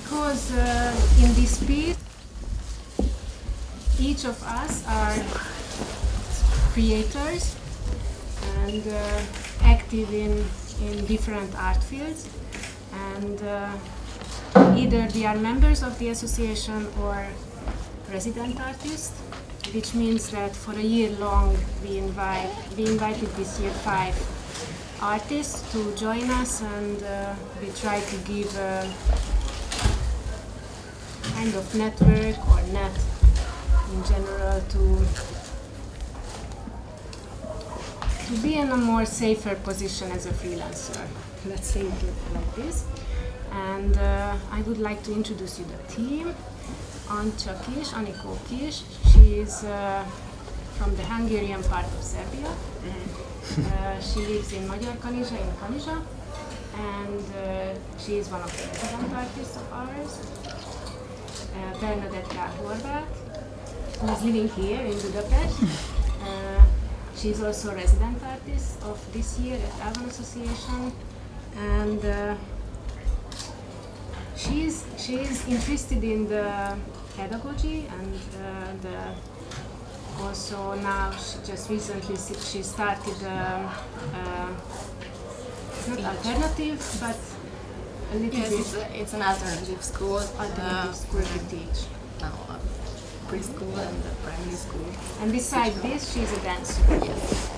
because in this piece, each of us are creators and active in different art fields, and either we are members of the association or resident artists, which means that for a year long we invited this year 5 artists to join us, and we try to give a kind of network or net in general to be in a more safer position as a freelancer. Let's say it like this. And I would like to introduce you the team. Anikó Kis, she is from the Hungarian part of Serbia. She lives in Magyar Kanizsa, in Kanizsa, and she is one of the resident artists of ours. Bernadette Horváth, who is living here in Budapest. She is also a resident artist of this year at L1 Association, and she is interested in the pedagogy, and also now she just recently she started not alternative, but a little bit. It's an alternative school. Alternative school to teach. Now, preschool and primary school. And besides this, she's a dancer. Yes.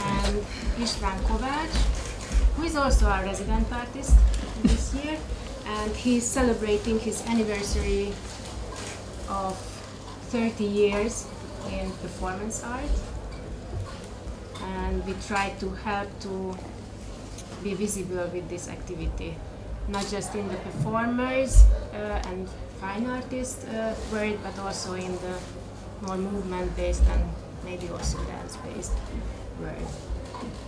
And István Kovács, who is also a resident artist this year, and he's celebrating his anniversary of 30 years in performance art. And we try to help to be visible with this activity, not just in the performers and fine artist world, but also in the more movement-based and maybe also dance-based world.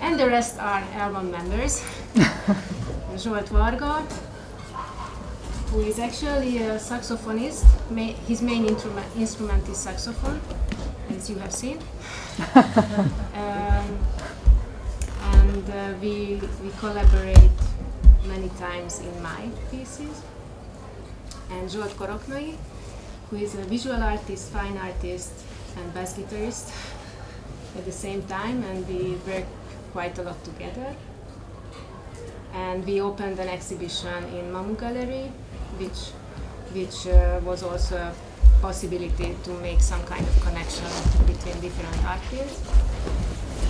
And the rest are L1 members. Zsolt Varga, who is actually a saxophonist. His main instrument is saxophone, as you have seen. And we collaborate many times in my pieces. And Zsolt Koroknai, who is a visual artist, fine artist, and bass guitarist at the same time, and we work quite a lot together. And we opened an exhibition in Mamu Gallery, which was also a possibility to make some kind of connection between different art fields.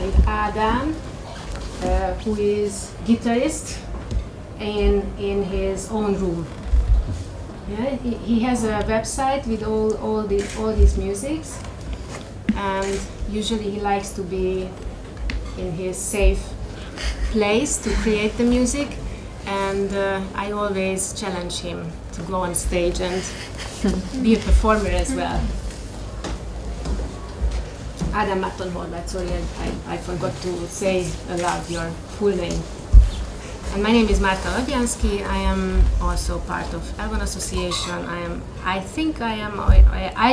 And Adam, who is guitarist in his own room. Yeah, he has a website with all his musics, and usually he likes to be in his safe place to create the music, and I always challenge him to go on stage and be a performer as well. Adam Márton Horváth, sorry, I forgot to say aloud your full name. And my name is Márta Ladjánszki. I am also part of L1 Association. I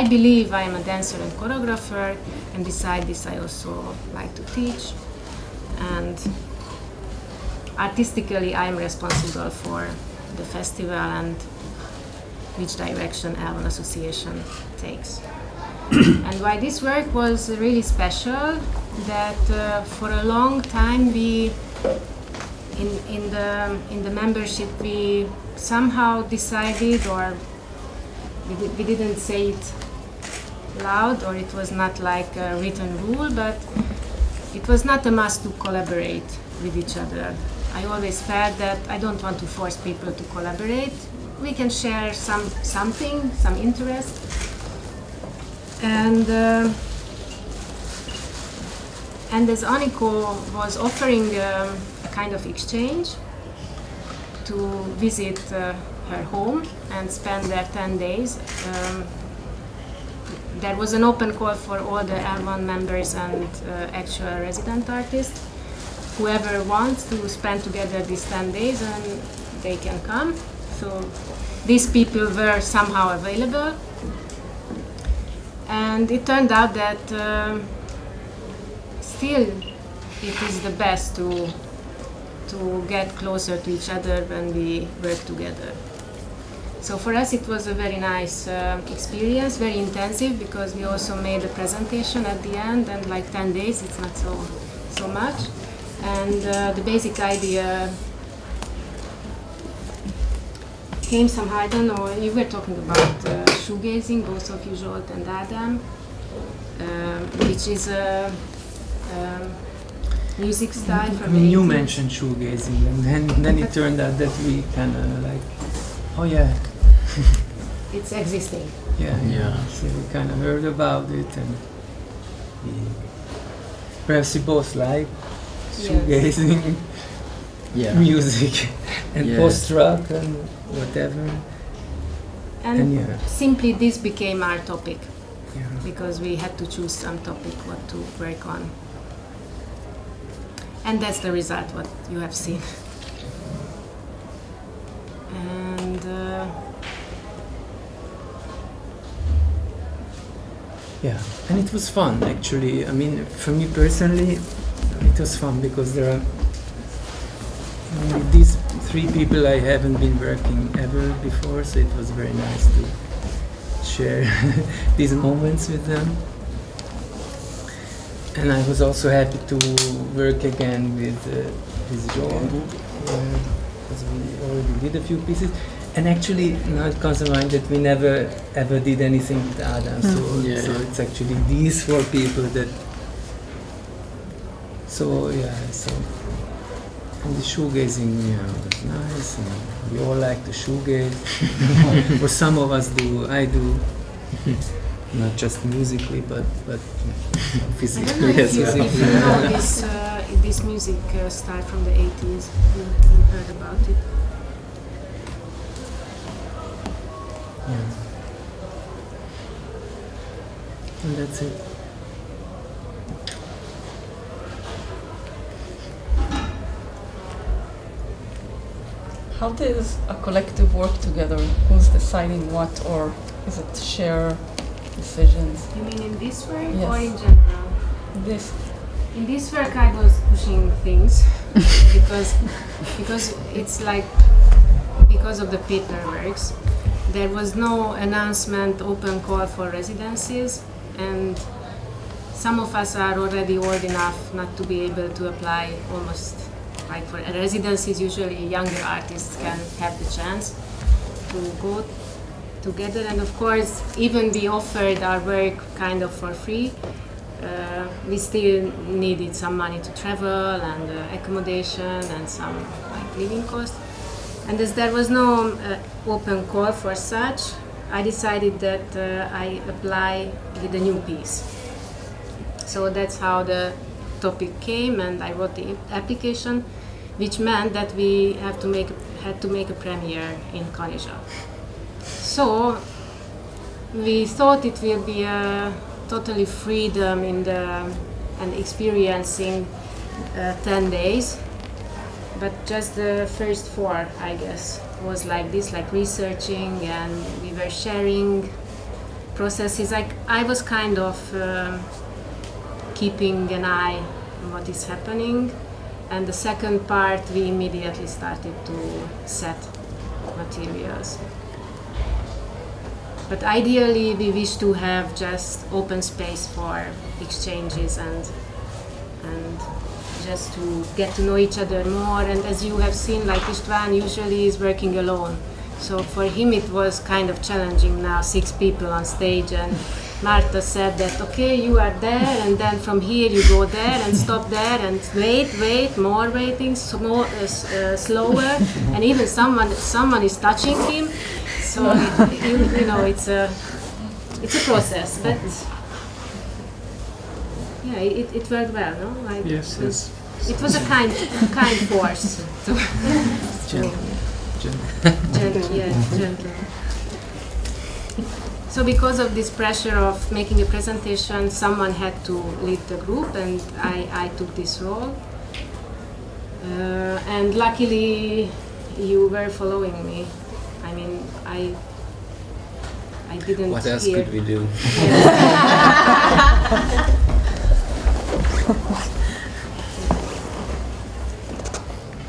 believe I am a dancer and choreographer, and beside this I also like to teach. And artistically I am responsible for the festival and which direction L1 Association takes. And why this work was really special, that for a long time we in the membership we somehow decided, or we didn't say it loud, or it was not like a written rule, but it was not a must to collaborate with each other. I always felt that I don't want to force people to collaborate. We can share some interest, and as Anikó was offering a kind of exchange to visit her home and spend there 10 days, there was an open call for all the L1 members and actual resident artists. Whoever wants to spend together these 10 days, and they can come. So these people were somehow available, and it turned out that still it is the best to get closer to each other when we work together. So for us it was a very nice experience, very intensive, because we also made a presentation at the end, and like 10 days, it's not so much. And the basic idea came somehow, I don't know, you were talking about shoegazing, both of you, Zsolt and Adam, which is a music style from the 80s. You mentioned shoegazing, and then it turned out that we kind of like, oh yeah. It's existing. Yeah. So we kind of heard about it, and perhaps we both like shoegazing, music, and post-rock and whatever. And simply this became our topic, because we had to choose some topic what to work on. And that's the result, what you have seen. And and it was fun actually. I mean, for me personally, it was fun because there are these three people I haven't been working ever before, so it was very nice to share these moments with them. And I was also happy to work again with Joel, because we already did a few pieces. And actually, now it comes to mind that we never ever did anything with Adam, so it's actually these four people that. So and the shoegazing, was nice, and we all like to shoegaze. Or some of us do. I do. Not just musically, but physically as well. If you know this music style from the 80s, you heard about it. And that's it. How does a collective work together? Who's deciding what, or is it share decisions? You mean in this work Yes. or in general? This. In this work I was pushing things because it's like, because of the paperworks, there was no announcement, open call for residencies, and some of us are already old enough not to be able to apply. Almost like for residencies, usually younger artists can have the chance to go together, and of course even we offered our work kind of for free. We still needed some money to travel and accommodation and some like living costs. And as there was no open call for such, I decided that I apply with a new piece. So that's how the topic came, and I wrote the application, which meant that we had to make a premiere in Kanizsa. So we thought it will be a totally freedom and experiencing 10 days. But just the first 4, I guess, was like this, like researching, and we were sharing processes. Like I was kind of keeping an eye on what is happening, and the second part we immediately started to set materials. But ideally we wish to have just open space for exchanges and just to get to know each other more. And as you have seen, like István usually is working alone. So for him it was kind of challenging now, 6 people on stage, and Márta said that, okay, you are there, and then from here you go there and stop there and wait, more waiting, slower, and even someone is touching him. So you know, it's a process, but yeah, it worked well, no? Like Yes. It was a kind force. Gentle. So because of this pressure of making a presentation, someone had to lead the group, and I took this role. And luckily, you were following me. I mean, I didn't. What else hear. could we do?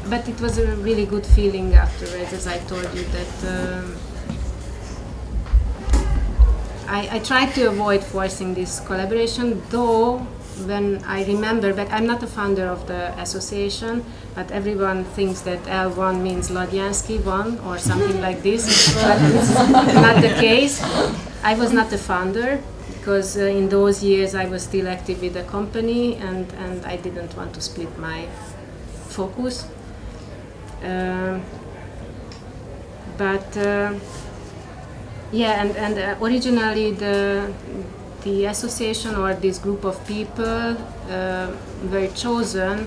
But it was a really good feeling afterwards, as I told you, that I tried to avoid forcing this collaboration, though when I remember, but I'm not a founder of the association, but everyone thinks that L1 means Ladjánszki 1 or something like this, but it's not the case. I was not the founder, because in those years I was still active with the company, and I didn't want to split my focus. Originally the association or this group of people were chosen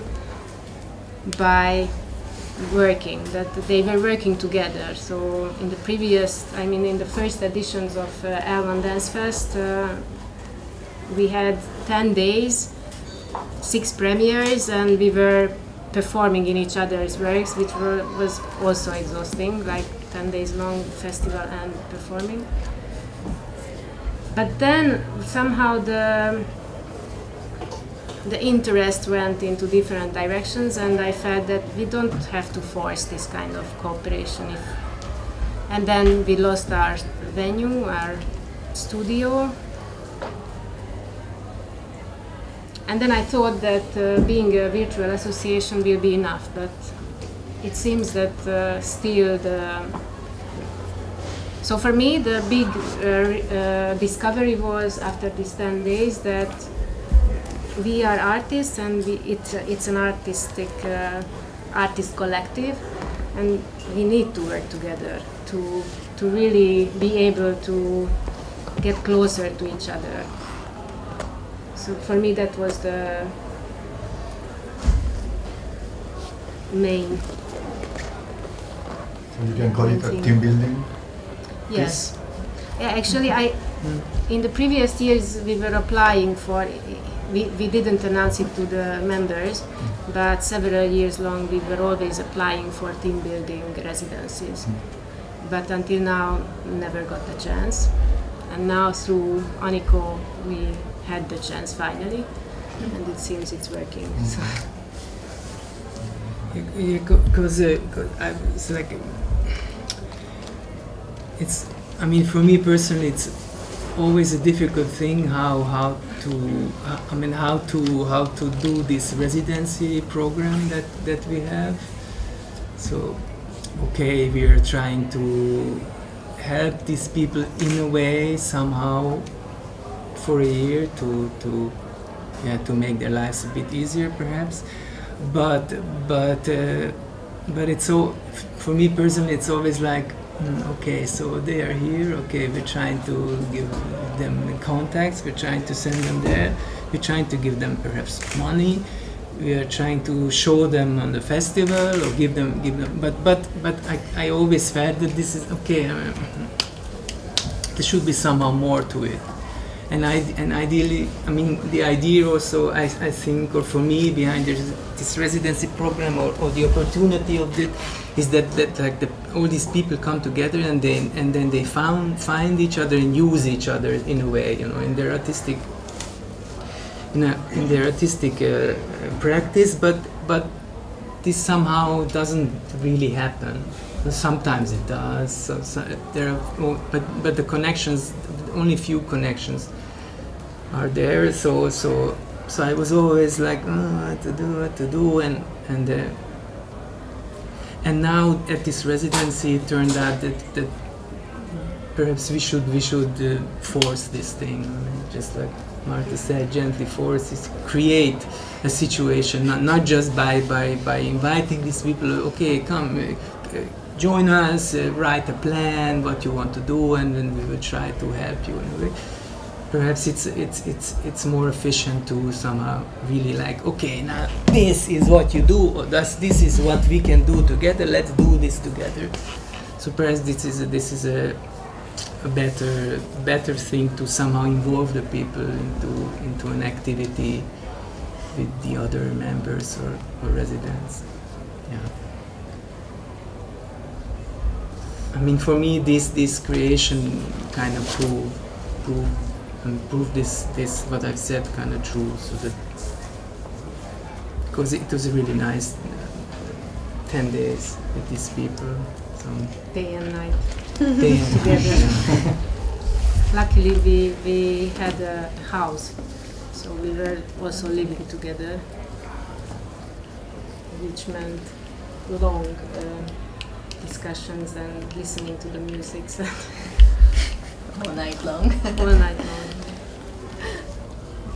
by working, that they were working together. So in the first editions of L1danceFest, we had 10 days, 6 premieres, and we were performing in each other's works, which was also exhausting, like 10 days long festival and performing. But then somehow the interest went into different directions, and I felt that we don't have to force this kind of cooperation. And then we lost our venue, our studio. And then I thought that being a virtual association will be enough, but it seems that still So for me, the big discovery was after these 10 days that we are artists, and it's an artist collective, and we need to work together to really be able to get closer to each other. So for me, that was the main. So you can call it a team building? Yes. Yeah, actually, in the previous years we were applying for. We didn't announce it to the members, but several years long we were always applying for team building residencies. But until now, never got the chance. And now through Aniko, we had the chance finally, and it seems it's working. So. Because it's like, I mean, for me personally, it's always a difficult thing how to do this residency program that we have. So, okay, we are trying to help these people in a way somehow for a year to make their lives a bit easier, perhaps. But it's so, for me personally, it's always like, okay, so they are here, okay, we're trying to give them contacts, we're trying to send them there, we're trying to give them perhaps money, we are trying to show them on the festival or give them, but I always felt that this is, okay, there should be somehow more to it. And ideally, I mean, the idea also, I think, or for me, behind this residency program or the opportunity of it, is that like all these people come together and then they find each other and use each other in a way, you know, in their artistic practice. But this somehow doesn't really happen. Sometimes it does. So there are, but the connections, only few connections are there. So I was always like, what to do, and now at this residency, it turned out that perhaps we should force this thing. I mean, just like Márta said, gently force it, create a situation, not just by inviting these people. Okay, come. Join us, write a plan, what you want to do, and then we will try to help you in a way. Perhaps it's more efficient to somehow really like, okay, now this is what you do, or this is what we can do together. Let's do this together. So perhaps this is a better thing to somehow involve the people into an activity with the other members or residents. Yeah. I mean, for me, this creation kind of prove this what I've said kind of true. So that, because it was a really nice 10 days with these people. So day and night. Day and night. luckily we had a house, so we were also living together, which meant long discussions and listening to the music All night long. all night long.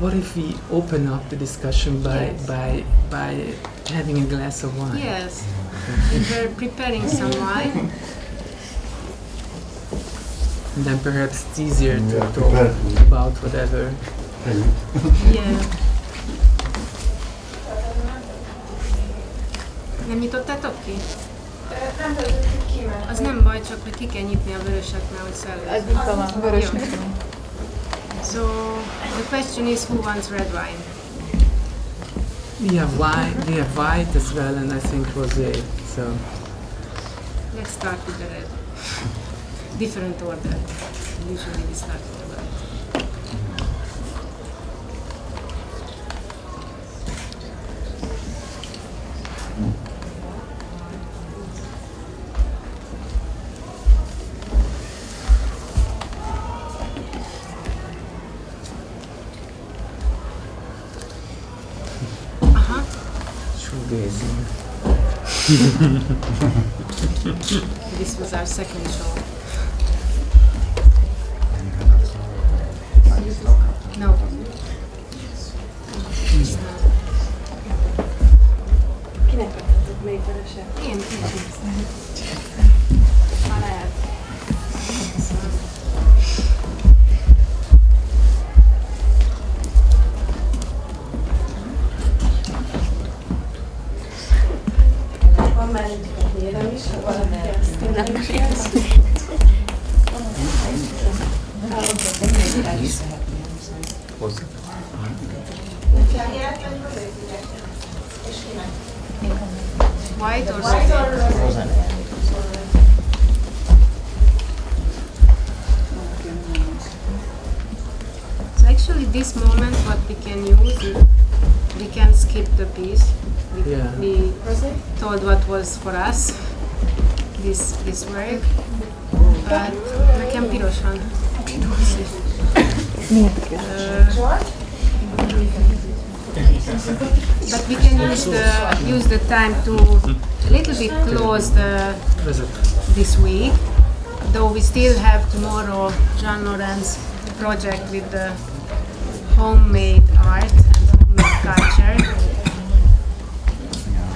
What if we open up the discussion Yes. by having a glass of wine? Yes, we were preparing some wine. And then perhaps it's easier to Yeah, talk prepare. about whatever. Yeah. Nem nyitottátok ki? Nem tudjuk ki, mert Az nem baj, csak hogy ki kell nyitni a vöröset, mert hogy szellőzik. Az itt van, vörös. Jó. So, the question is who wants red wine? We have white as well, and I think rosé. So Let's start with the red. Different order. Usually we start with the white. shoegaze. This was our second show. No. kinek adtatok még vöröset? Én. Már lehet. Van már egy kérem is, ha valaki ezt nem White or rosé? So actually this moment what we can use is we can skip the piece. Yeah. We told what was for us this work. But nekem piros van. But we can use the time to a little bit close this week, though we still have tomorrow Jean Laurent's project with the homemade art and homemade culture.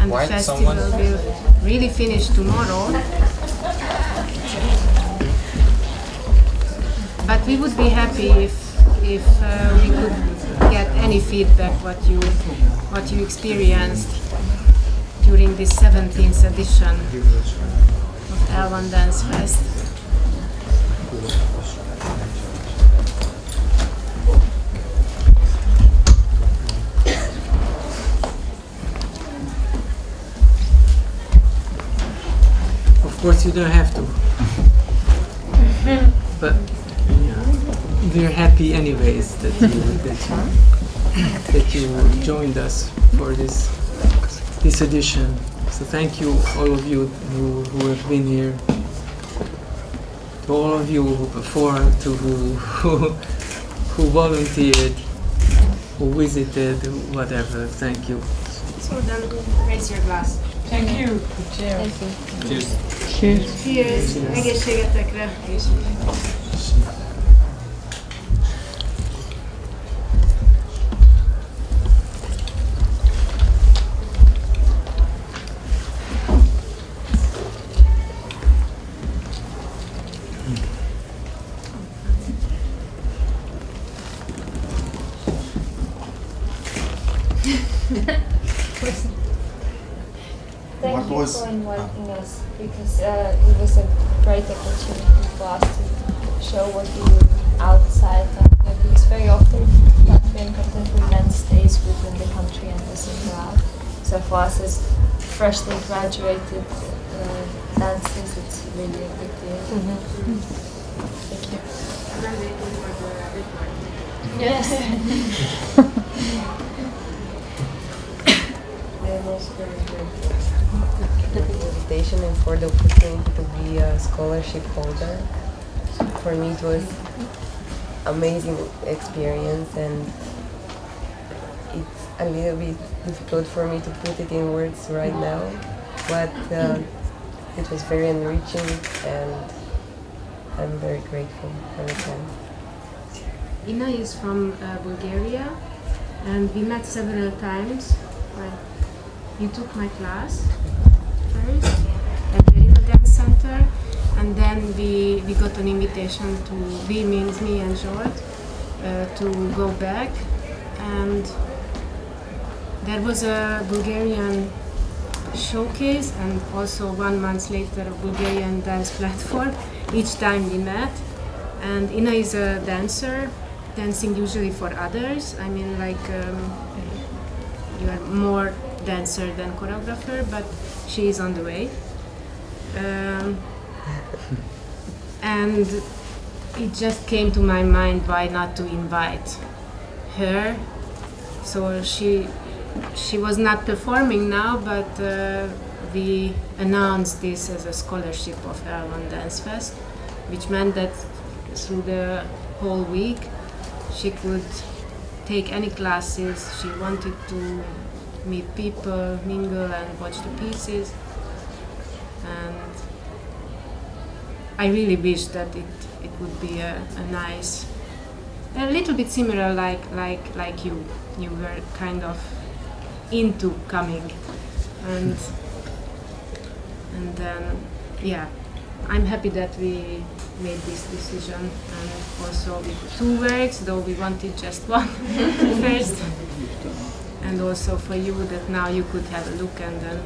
And the festival will really finish tomorrow. But we would be happy if we could get any feedback what you experienced during this 17th edition of L1danceFest. Of course, you don't have to. But yeah, we're happy anyways that you joined us for this edition. So thank you, all of you who have been here, to all of you who performed, to who volunteered, who visited, whatever. Thank you. So then raise your glass. Thank you. Thank you. Cheers! Egészségetekre! Thank What you was- for inviting us, because it was a great opportunity for us to show what we do outside, because very often Latvian contemporary dance stays within the country and doesn't go out. So for us as freshly graduated dancers, it's really a big deal. Thank you. Yes. Invitation and for the opportunity to be a scholarship holder. For me, it was amazing experience, and it's a little bit difficult for me to put it in words right now, but it was very enriching, and I'm very grateful for the time. Ina is from Bulgaria, and we met several times. Like, you took my class first at the Residency Center, and then we got an invitation to, we means me and Zsolt, to go back, and there was a Bulgarian showcase and also 1 month later a Bulgarian dance platform. Each time we met, and Ina is a dancer, dancing usually for others. I mean, like, you are more dancer than choreographer, but she is on the way. And it just came to my mind, why not to invite her. So she was not performing now, but we announced this as a scholarship of L1danceFest, which meant that through the whole week she could take any classes she wanted to, meet people, mingle and watch the pieces. And I really wish that it would be a nice, a little bit similar like you. You were kind of into coming, and then yeah, I'm happy that we made this decision, and also with 2 works, though we wanted just one first, and also for you that now you could have a look, and then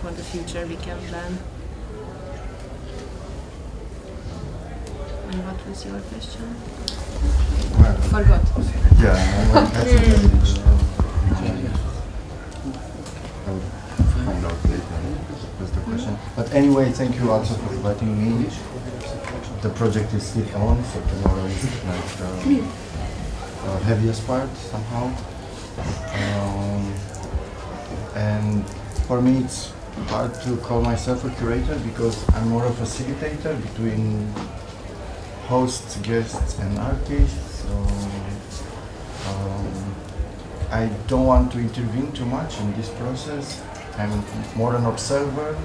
for the future we can plan. And what was your question? Well, Forgot. yeah, I will find out later. That's the question. But anyway, thank you also for inviting me. The project is still on, so tomorrow is like the heaviest part somehow. And for me it's hard to call myself a curator because I'm more a facilitator between hosts, guests and artists. So I don't want to intervene too much in this process. I'm more an observer,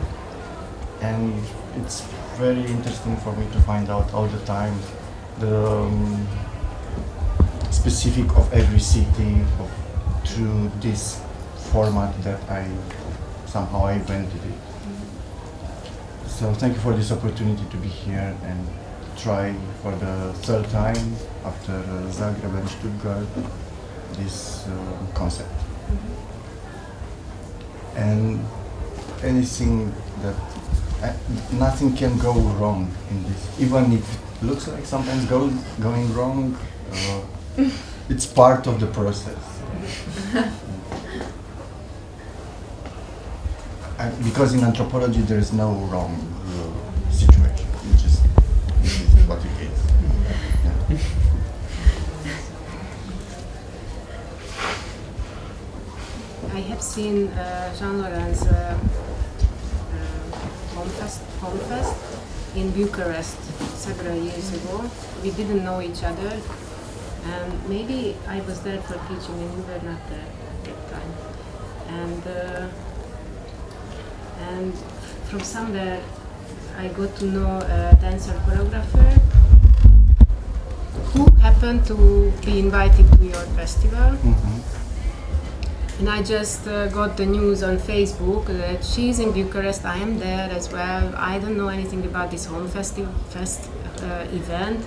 and it's very interesting for me to find out all the time the specific of every city through this format that I somehow invented it. So thank you for this opportunity to be here and try for the 3rd time after Zagreb and Stuttgart this concept. And anything that nothing can go wrong in this, even if it looks like sometimes going wrong. It's part of the process. Because in anthropology there is no wrong situation. It's just this is what it is. Yeah. I have seen Jean Laurent's home fest in Bucharest several years ago. We didn't know each other, and maybe I was there for teaching and you were not there at that time. And from somewhere I got to know a dancer choreographer who happened to be invited to your festival. Mm-hmm. And I just got the news on Facebook that she's in Bucharest, I am there as well. I don't know anything about this home fest event,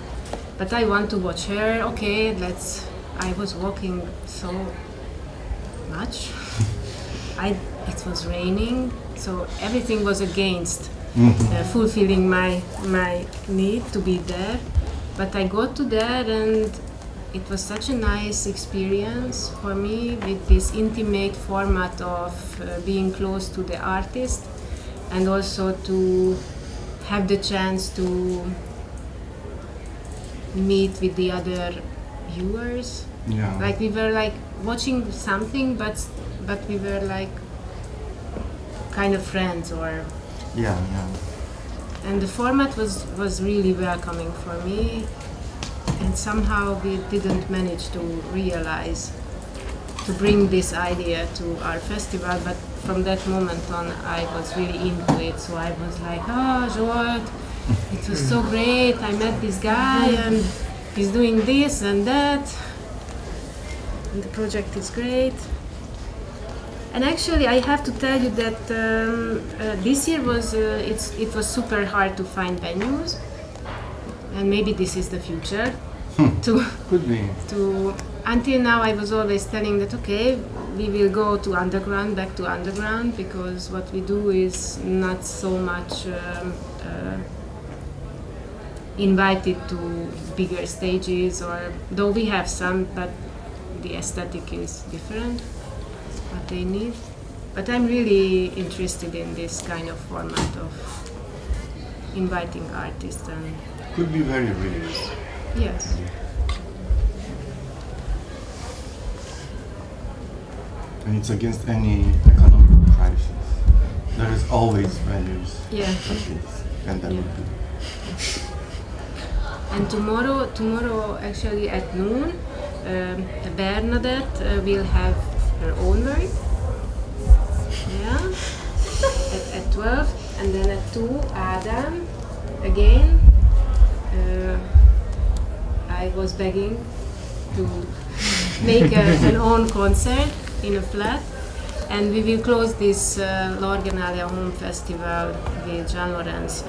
but I want to watch her. Okay, I was walking so much. It was raining, so everything was against fulfilling my need to be there. But I got to there, and it was such a nice experience for me with this intimate format of being close to the artist, and also to have the chance to meet with the other viewers. Yeah. Like we were like watching something, but we were like kind of friends, or Yeah. and the format was really welcoming for me. and somehow we didn't manage to realize, to bring this idea to our festival, but from that moment on I was really into it, so I was like, oh, Zsolt, it was so great, I met this guy and he's doing this and that, and the project is great. And actually, I have to tell you that this year was it was super hard to find venues, and maybe this is the future. Could be. Until now, I was always telling that okay, we will go to underground, back to underground, because what we do is not so much invited to bigger stages, or though we have some, but the aesthetic is different. What they need, but I'm really interested in this kind of format of inviting artists and Could be very rare. yes, And it's against any economic crisis. There is always values. yeah. Like this, and that Yeah. would be. And tomorrow actually at noon, Bernadette will have her own work. Yeah, at 12, and then at 2, Adam again. I was begging to make an own concert in a flat, and we will close this lorgennale home festival with Jean Laurent's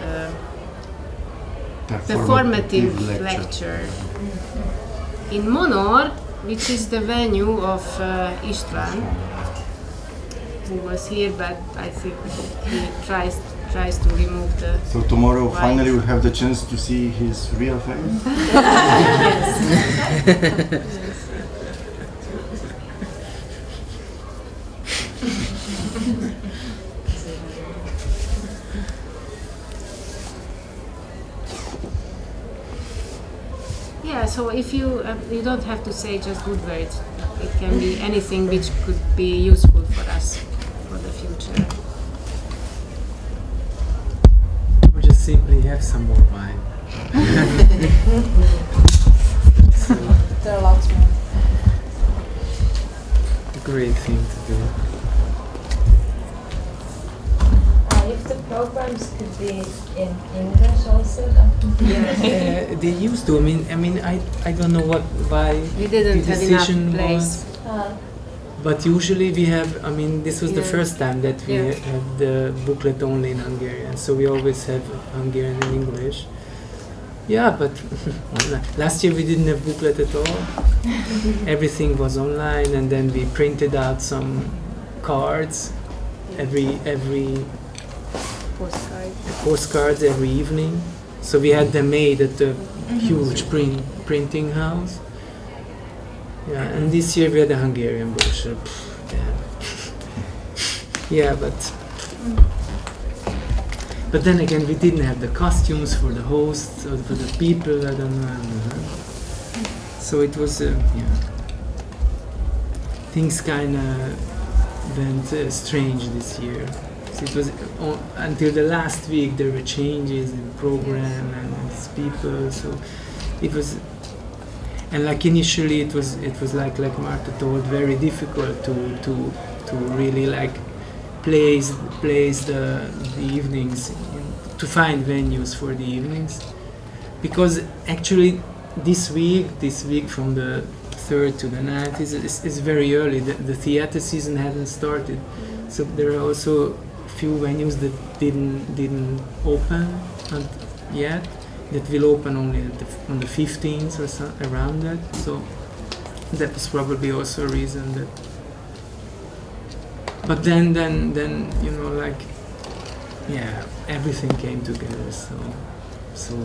performative lecture in Monor, which is the venue of István, who was here, but I think he tries to remove the. So tomorrow, Right. finally, we have the chance to see his real face. Yeah, so if you don't have to say just good words. It can be anything which could be useful for us for the future. Or just simply have some more wine. So, There are lots more. a great thing to do. If the programs could be in English also, that would be They used to. I mean, I don't know why We didn't the have enough decision place. was. But usually we have. I mean, this was the Yeah. first time that we Yeah. have the booklet only in Hungarian. So we always have Hungarian and English. Yeah, but last year we didn't have booklet at all. Everything was online, and then we printed out some cards every Postcard. postcards every evening. So we had them made at the huge printing house. Yeah, and this year we had a Hungarian brochure. Yeah, but then again we didn't have the costumes for the hosts or for the people. I don't know. So it was things kind of went strange this year. So it was until the last week there were changes in program and people. So it was, and like initially it was like Márta told, very difficult to really like place the evenings, to find venues for the evenings, because actually this week from the 3rd to the 9th is very early. The theater season hasn't started, so there are also few venues that didn't open yet, that will open only on the 15th or so, around that. So that was probably also a reason that. But then everything came together. So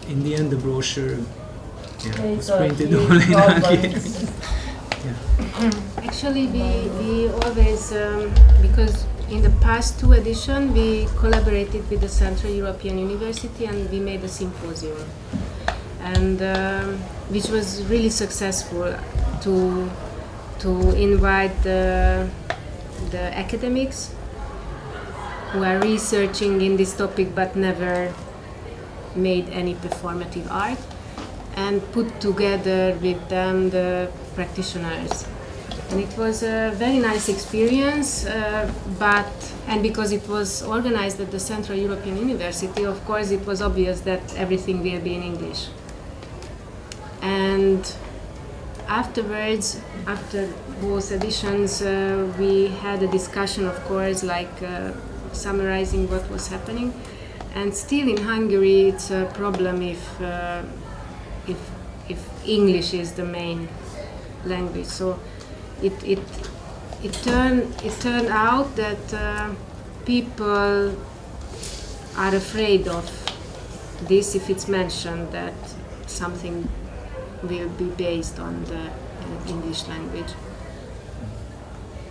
in the end, the brochure was printed only in Hungarian. Actually, we always, because in the past 2 editions we collaborated with the Central European University and we made a symposium, and which was really successful to invite the academics who are researching in this topic but never made any performative art. and put together with them the practitioners. And it was a very nice experience, and because it was organized at the Central European University, of course it was obvious that everything will be in English. And afterwards, after both editions, we had a discussion, of course, summarizing what was happening. And still in Hungary, it's a problem if English is the main language. So it turned out that people are afraid of this if it's mentioned that something will be based on the English language.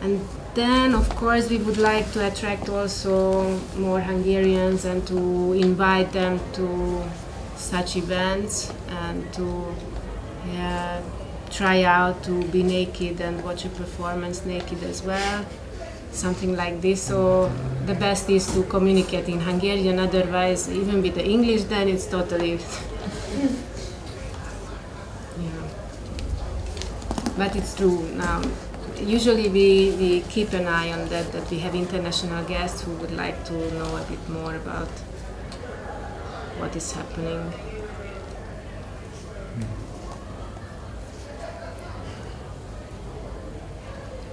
And then, of course, we would like to attract also more Hungarians and to invite them to such events and to try out to be naked and watch a performance naked as well, something like this. So the best is to communicate in Hungarian, otherwise even with the English then it's totally But it's true now. Usually we keep an eye on that we have international guests who would like to know a bit more about what is happening.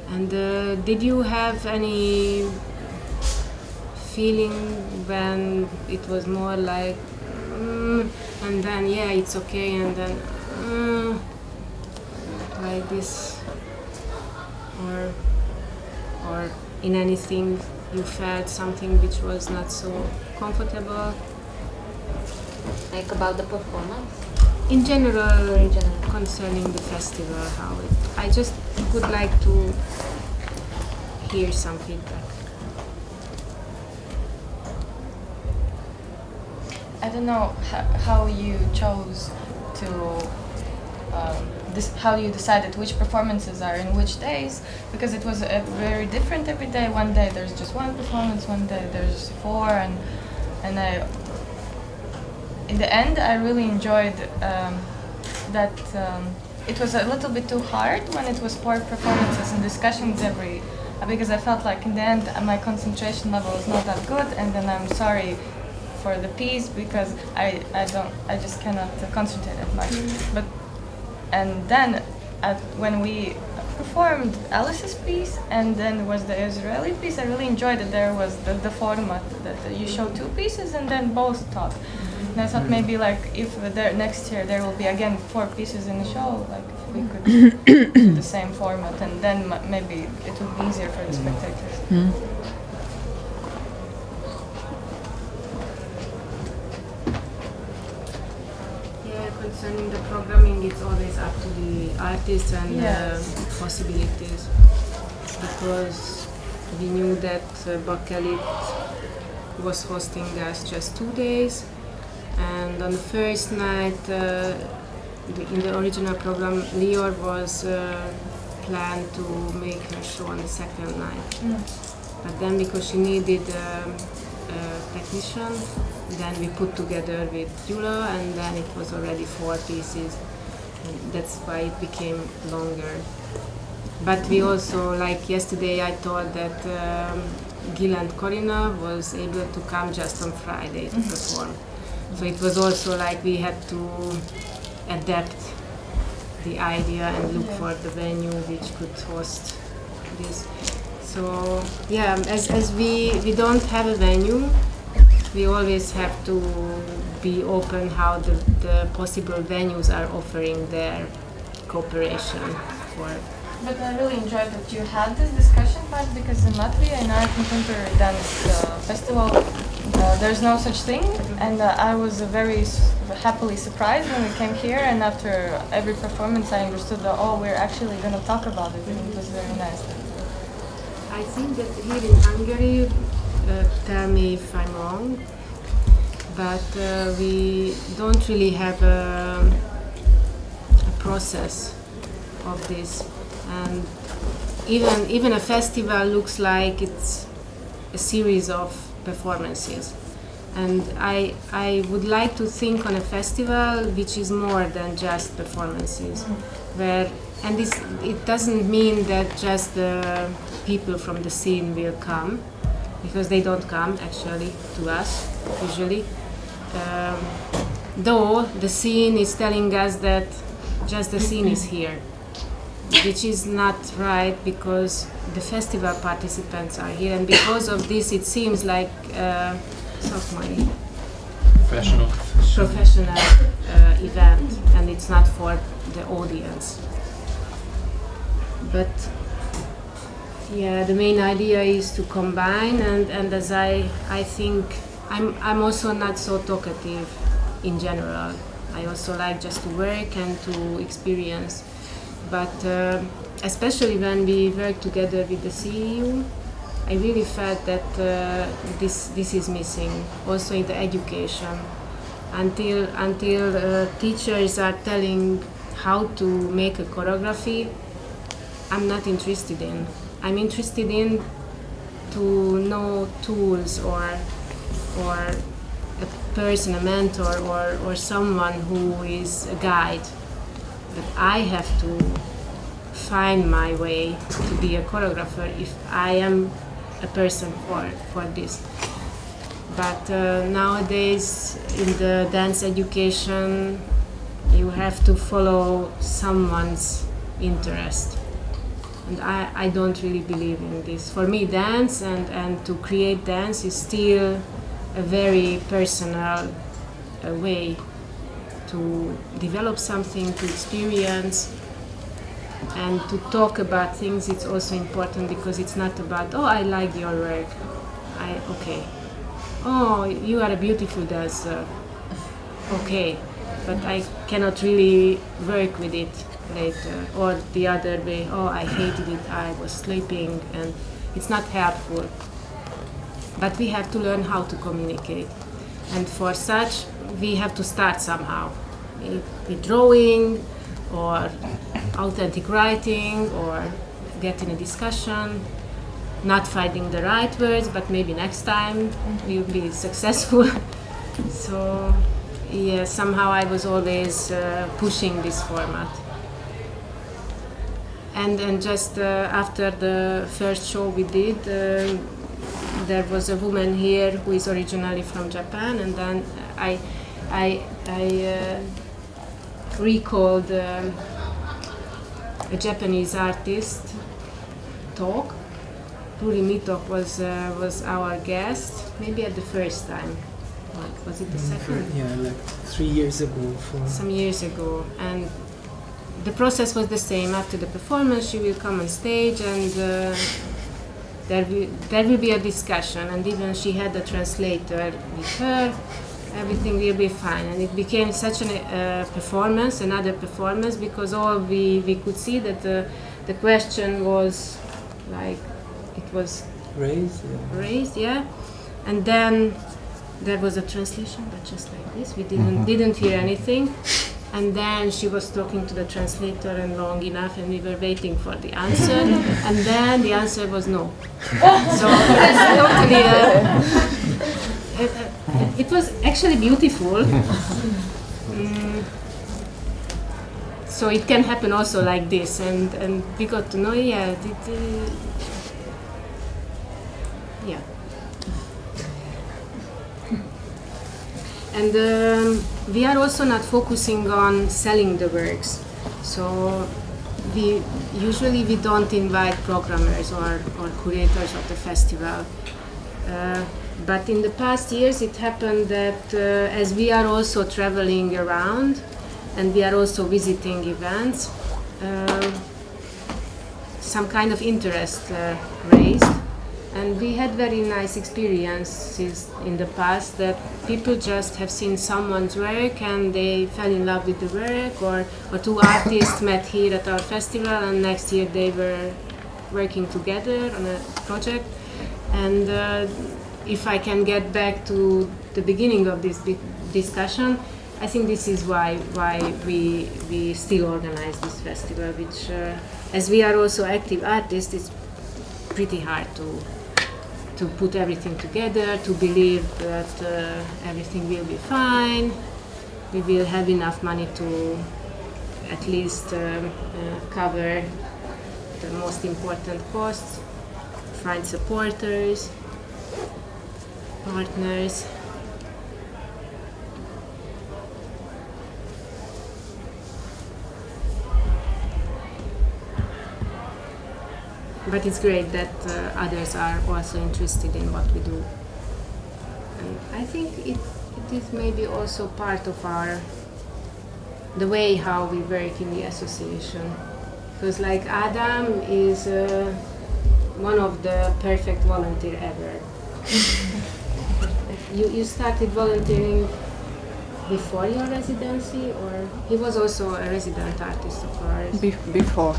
And did you have any feeling when it was more like, and then it's okay, and then like this, or in anything you felt something which was not so comfortable? Like about the performance? In general, concerning the festival, I just would like to hear some feedback. I don't know how you chose to, how you decided which performances are in which days, because it was very different every day. One day there's just one performance, one day there's four, and in the end I really enjoyed that it was a little bit too hard when it was four performances and discussions because I felt like in the end my concentration level is not that good, and then I'm sorry for the piece because I just cannot concentrate that much. And then when we performed Alice's piece and then was the Israeli piece, I really enjoyed that there was the format that you show two pieces and then both talk. And I thought maybe like if next year there will be again four pieces in the show, like we could do the same format, and then maybe it would be easier for the spectators. Concerning the programming, it's always up to the artists and possibilities, because we knew that Bakelit was hosting us just 2 days, and on the first night in the original program Lior was planned to make her show on the second night, but then because she needed a technician, then we put together with Gyula, and then it was already 4 pieces, and that's why it became longer. But we also, like yesterday I thought that Gil and Corina was able to come just on Friday to perform. So it was also like we had to adapt the idea and look for the venue which could host this. So as we don't have a venue, we always have to be open how the possible venues are offering their cooperation for. But I really enjoyed that you had this discussion part, because in Latvia, in our contemporary dance festival, there's no such thing, and I was very happily surprised when we came here, and after every performance I understood that, we're actually going to talk about it, and it was very nice. I think that here in Hungary, tell me if I'm wrong, but we don't really have a process of this, and even a festival looks like it's a series of performances, And I would like to think on a festival which is more than just performances, and it doesn't mean that just the people from the scene will come, because they don't come actually to us usually. Though the scene is telling us that just the scene is here, which is not right, because the festival participants are here, and because of this it seems like professional event, and it's not for the audience. But yeah, the main idea is to combine, and as I think I'm also not so talkative in general. I also like just to work and to experience. But especially when we work together with the CEU, I really felt that this is missing, also in the education. Until teachers are telling how to make a choreography, I'm not interested in. I'm interested in to know tools or a person, a mentor, or someone who is a guide. But I have to find my way to be a choreographer if I am a person for this. But nowadays in the dance education, you have to follow someone's interest. And I don't really believe in this. For me, dance and to create dance is still a very personal way to develop something, to experience, and to talk about things. It's also important because it's not about, oh, I like your work, okay. Oh, you are a beautiful dancer, okay. But I cannot really work with it later. Or the other way, oh, I hated it, I was sleeping, and it's not helpful. But we have to learn how to communicate. And for such, we have to start somehow. With drawing, or authentic writing, or get in a discussion, not finding the right words, but maybe next time we'll be successful. So, yeah, somehow I was always pushing this format. And then just after the first show we did, there was a woman here who is originally from Japan, and then I recalled a Japanese artist talk. Ruri Mitok was our guest, maybe at the first time. Like, was it the second? Yeah, like 3 years ago. Some years ago, and the process was the same. After the performance, she will come on stage, and there will be a discussion, and even she had a translator with her. Everything will be fine, and it became such a performance, another performance, because all we could see that the question was like, it was raised, yeah, and then there was a translation, but just like this, we didn't hear anything. And then she was talking to the translator and long enough, and we were waiting for the answer. And then the answer was no. So it's totally. It was actually beautiful. So it can happen also like this, and we got to know. Yeah. And we are also not focusing on selling the works. So we don't invite programmers or curators of the festival. But in the past years it happened that as we are also traveling around and we are also visiting events, some kind of interest raised. And we had very nice experiences in the past that people just have seen someone's work and they fell in love with the work, or two artists met here at our festival and next year they were working together on a project. And if I can get back to the beginning of this discussion, I think this is why we still organize this festival, which as we are also active artists, it's pretty hard to put everything together, to believe that everything will be fine. We will have enough money to at least cover the most important costs, find supporters, partners. But it's great that others are also interested in what we do. And I think it is maybe also part of the way how we work in the association. Because like Adam is one of the perfect volunteer ever. You started volunteering before your residency, or he was also a resident artist of ours? Before.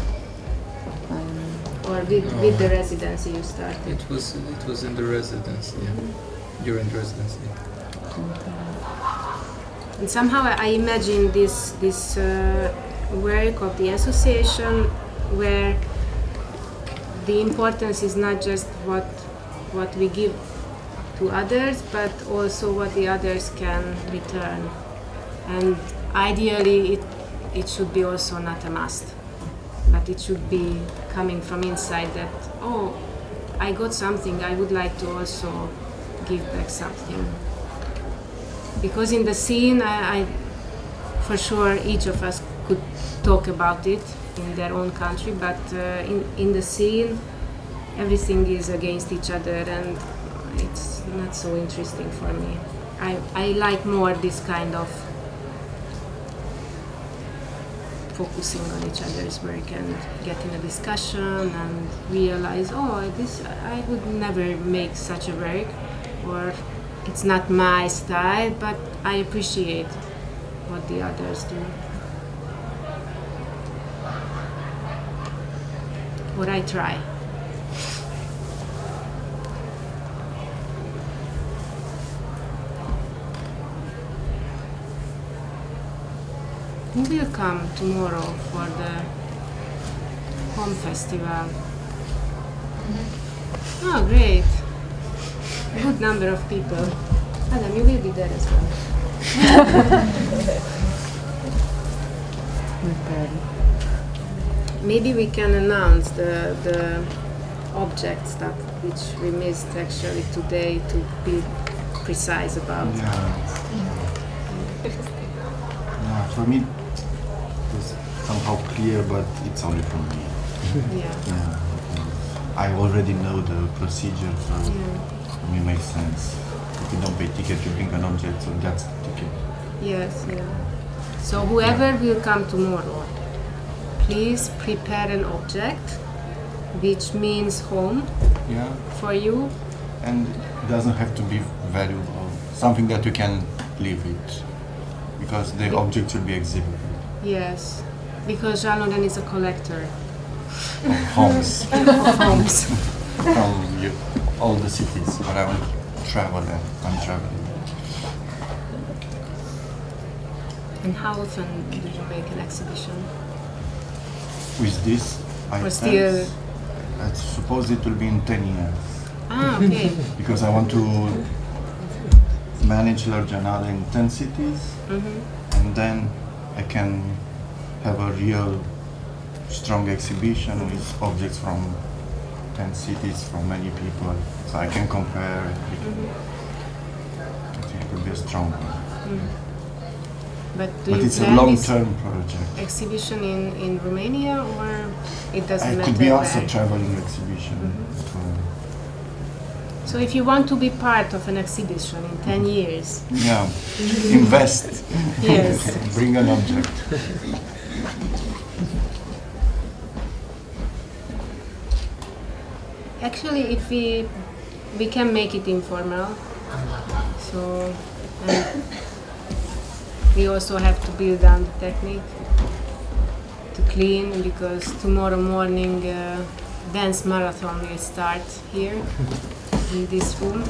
Or with the residency you started? It was in the residency, yeah. During residency. And somehow I imagine this work of the association where the importance is not just what we give to others, but also what the others can return. And ideally it should be also not a must, but it should be coming from inside that, oh, I got something, I would like to also give back something. Because in the scene, I for sure each of us could talk about it in their own country, but in the scene, everything is against each other, and it's not so interesting for me. I like more this kind of focusing on each other's work and getting a discussion and realize, oh, this I would never make such a work, or it's not my style, but I appreciate what the others do. Or I try. We will come tomorrow for the home festival. Oh, great. A good number of people. Adam, you will be there as well. Maybe we can announce the object stuff which we missed actually today, to be precise about. Yeah, for me it was somehow clear, but it's only for me. Yeah. I already know the procedure, so for me it makes sense. If you don't pay ticket, you bring an object, so that's the ticket. Yes, yeah. So whoever will come tomorrow, please prepare an object which means home for you. And it doesn't have to be valuable, something that you can live with, because the object will be exhibited. Yes, because L1dan is a collector. Homes. Homes. From all the cities where I will travel and I'm traveling. And how often do you make an exhibition? With this, Or still? I suppose it will be in 10 years. Ah, okay. Because I want to manage lorgennale in 10 cities, and then I can have a real strong exhibition with objects from 10 cities, from many people, so I can compare it. I think it will be a strong one. But But you it's a plan long-term project. this exhibition in Romania, or it doesn't matter? It could be also where? traveling exhibition. So if you want to be part of an exhibition in 10 years, Yeah, invest. Yes. Bring an object. actually, if we can make it informal, so and we also have to build on the technique to clean, because tomorrow morning dance marathon will start here in this room.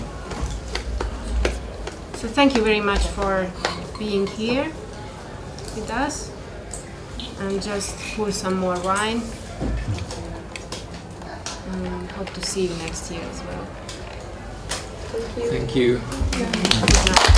So thank you very much for being here with us, and just pour some more wine. And hope to see you next year as well. Thank you. Good night.